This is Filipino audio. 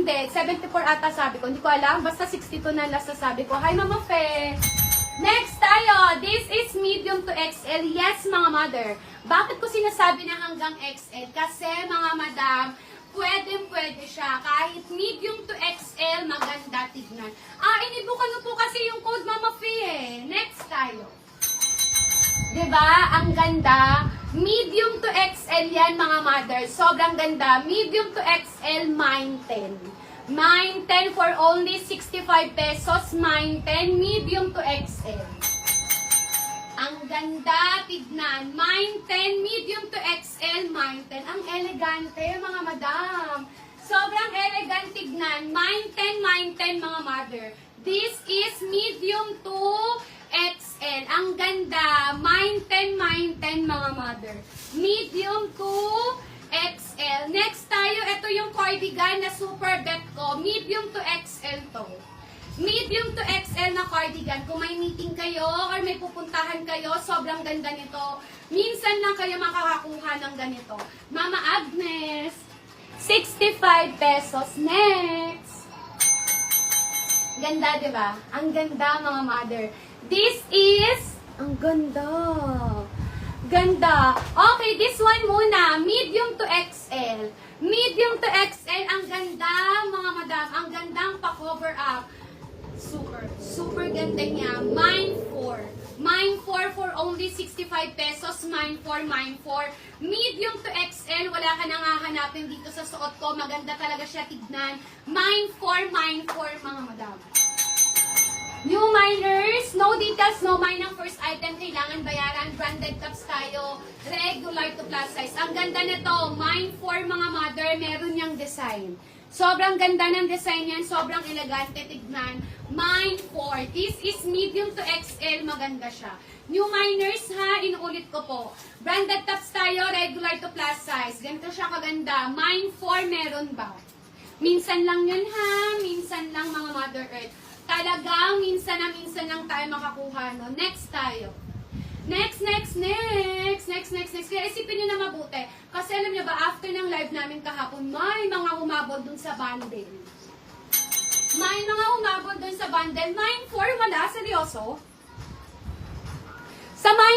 hindi. 74 ata sabi ko. Hindi ko alam. Basta 62 na last na sabi ko. Hi, Mama Fe! Next tayo. This is medium to XL. Yes, mga mother. Bakit ko sinasabi na hanggang XL? Kasi, mga madam, pwede siya. Kahit medium to XL, maganda tignan. Inibukan mo po kasi yung code, Mama Fe eh. Next tayo. Diba? Ang ganda. Medium to XL yan, mga mother. Sobrang ganda. Medium to XL, mine 10. Mine 10 for only 65 pesos. Mine 10, medium to XL. Ang ganda, tignan. Mine 10, medium to XL, mine 10. Ang elegante, mga madam. Sobrang elegant tignan. Mine 10, mga mother. This is medium to XL. Ang ganda. Mine 10, mga mother. Medium to XL. Next tayo, ito yung cardigan na super bet ko. Medium to XL to. Medium to XL na cardigan. Kung may meeting kayo or may pupuntahan kayo, sobrang ganda nito. Minsan lang kayo makakakuha ng ganito. Mama Agnes, 65 pesos. Next. Ganda, di ba? Ang ganda, mga mother. This is, ang ganda. Ganda. Okay, this one muna. Medium to XL. Medium to XL. Ang ganda, mga madam. Ang gandang pa-cover up. Super ganda niya. Mine 4. Mine 4 for only 65 pesos. Mine 4. Medium to XL. Wala ka nang hahanapin dito sa suot ko. Maganda talaga siya tignan. Mine 4, mga madam. New miners, no details, no mine ang first item. Kailangan bayaran. Branded tops tayo. Regular to plus size. Ang ganda nito. Mine 4, mga mother. Meron niyang design. Sobrang ganda ng design yan. Sobrang elegante tignan. Mine 4. This is medium to XL. Maganda siya. New miners ha, inuulit ko po. Branded tops tayo, regular to plus size. Ganito siya kaganda. Mine 4 meron ba? Minsan lang yun ha. Minsan lang, mga Mother Earth. Talagang minsan lang tayo makakuha. No? Next tayo. Next. Kaya isipin nyo na mabuti. Kasi alam nyo ba, after ng live namin kahapon, may mga humabol dun sa bundle. May mga humabol dun sa bundle. Mine 4, wala? Seryoso? Sa mine